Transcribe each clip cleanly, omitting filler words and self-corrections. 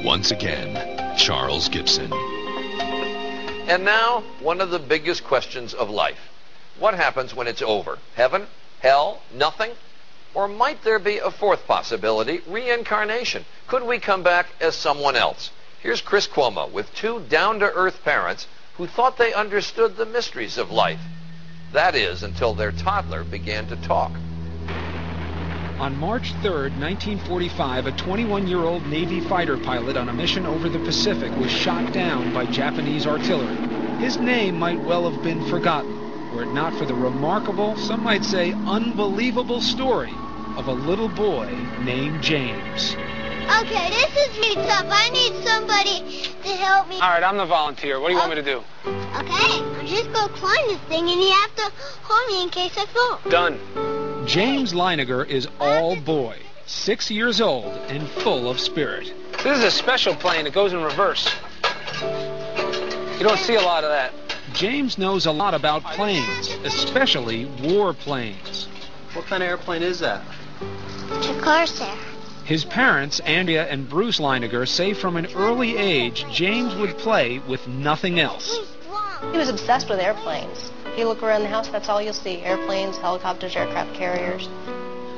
Once again, Charles Gibson. And now, one of the biggest questions of life. What happens when it's over? Heaven? Hell? Nothing? Or might there be a fourth possibility, reincarnation? Could we come back as someone else? Here's Chris Cuomo with two down-to-earth parents who thought they understood the mysteries of life. That is, until their toddler began to talk. On March 3rd, 1945, a 21-year-old Navy fighter pilot on a mission over the Pacific was shot down by Japanese artillery. His name might well have been forgotten, were it not for the remarkable, some might say unbelievable story of a little boy named James. Okay, this is really tough. I need somebody to help me. All right, I'm the volunteer. What do you want me to do? Okay, just go climb this thing and you have to hold me in case I fall. Done. James Leiniger is all boy, 6 years old and full of spirit. This is a special plane. It goes in reverse. You don't see a lot of that. James knows a lot about planes, especially war planes. What kind of airplane is that? It's a Corsair. His parents, Andrea and Bruce Leiniger, say from an early age James would play with nothing else. He was obsessed with airplanes. If you look around the house, that's all you'll see. Airplanes, helicopters, aircraft carriers.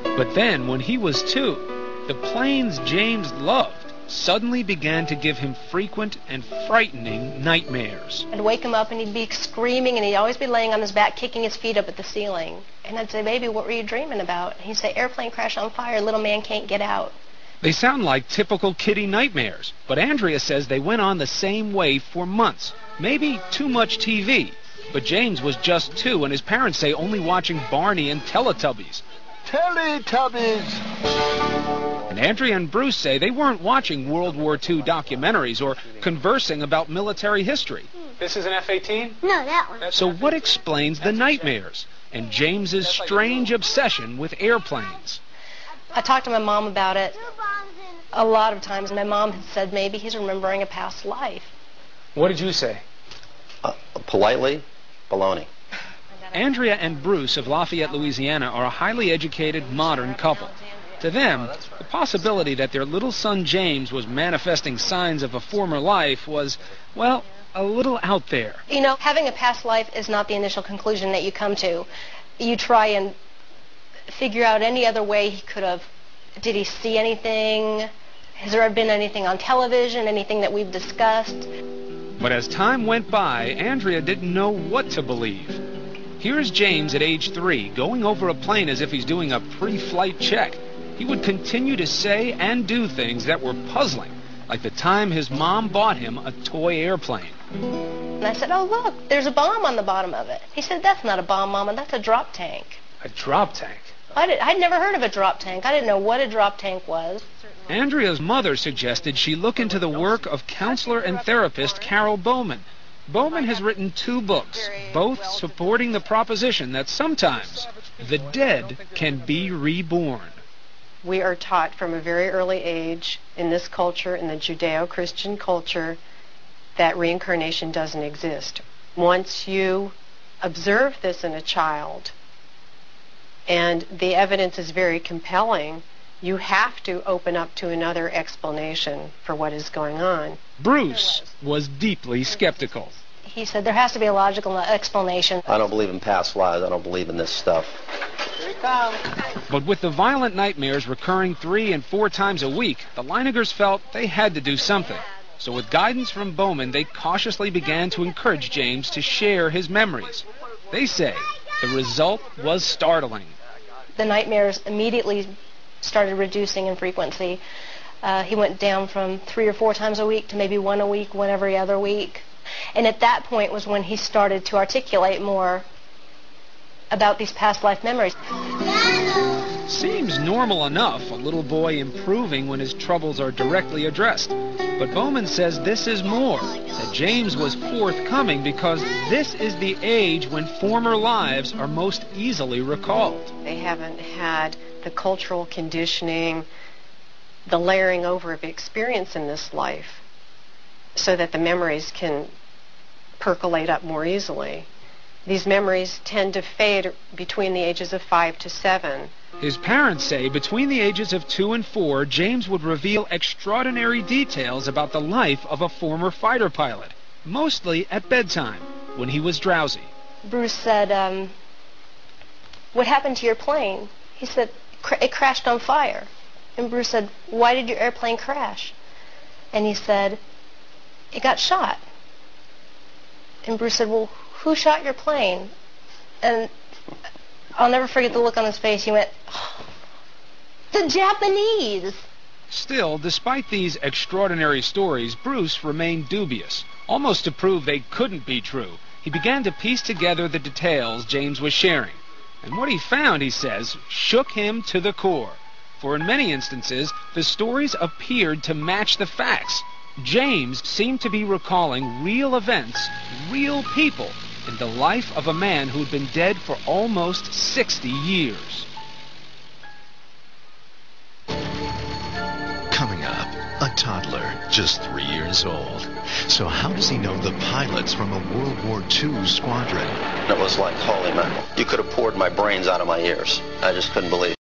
But then, when he was 2, the planes James loved suddenly began to give him frequent and frightening nightmares. I'd wake him up and he'd be screaming and he'd always be laying on his back, kicking his feet up at the ceiling. And I'd say, "Baby, what were you dreaming about?" He'd say, "Airplane crash on fire, little man can't get out." They sound like typical kiddie nightmares, but Andrea says they went on the same way for months. Maybe too much TV. But James was just 2, and his parents say only watching Barney and Teletubbies. Teletubbies! And Andrea and Bruce say they weren't watching World War II documentaries or conversing about military history. This is an F-18? No, that one. So what explains the nightmares and James's strange obsession with airplanes? I talked to my mom about it a lot of times, and my mom had said maybe he's remembering a past life. What did you say? Politely, baloney. Andrea and Bruce of Lafayette, Louisiana, are a highly educated, modern couple. To them, the possibility that their little son James was manifesting signs of a former life was, well, a little out there. You know, having a past life is not the initial conclusion that you come to. You try and figure out any other way he could have. Did he see anything? Has there been anything on television, anything that we've discussed? But as time went by, Andrea didn't know what to believe. Here's James at age 3, going over a plane as if he's doing a pre-flight check. He would continue to say and do things that were puzzling, like the time his mom bought him a toy airplane. And I said, "Oh, look, there's a bomb on the bottom of it." He said, "That's not a bomb, Mama, that's a drop tank." A drop tank? I'd never heard of a drop tank. I didn't know what a drop tank was. Andrea's mother suggested she look into the work of counselor and therapist Carol Bowman. Bowman has written 2 books, both supporting the proposition that sometimes the dead can be reborn. We are taught from a very early age in this culture, in the Judeo-Christian culture, that reincarnation doesn't exist. Once you observe this in a child, and the evidence is very compelling, you have to open up to another explanation for what is going on. Bruce was deeply skeptical. He said there has to be a logical explanation. I don't believe in past lives. I don't believe in this stuff. But with the violent nightmares recurring 3 and 4 times a week, the Leinigers felt they had to do something. So with guidance from Bowman, they cautiously began to encourage James to share his memories. They say the result was startling. The nightmares immediately started reducing in frequency. He went down from 3 or 4 times a week to maybe 1 a week, 1 every other week. And at that point was when he started to articulate more about these past life memories. Seems normal enough, a little boy improving when his troubles are directly addressed. But Bowman says this is more, that James was forthcoming because this is the age when former lives are most easily recalled. They haven't had the cultural conditioning, the layering over of experience in this life, so that the memories can percolate up more easily. These memories tend to fade between the ages of 5 to 7. His parents say between the ages of 2 and 4, James would reveal extraordinary details about the life of a former fighter pilot, mostly at bedtime, when he was drowsy. Bruce said, what happened to your plane? He said, it crashed on fire. And Bruce said, why did your airplane crash? And he said, it got shot. And Bruce said, well, who shot your plane? And I'll never forget the look on his face. He went, oh, the Japanese. Still, despite these extraordinary stories, Bruce remained dubious. Almost to prove they couldn't be true, he began to piece together the details James was sharing. And what he found, he says, shook him to the core. For in many instances, the stories appeared to match the facts. James seemed to be recalling real events, real people, in the life of a man who'd been dead for almost 60 years. Coming up, a toddler, just 3 years old. So how does he know the pilots from a World War II squadron? It was like, holy mackerel. You could have poured my brains out of my ears. I just couldn't believe it.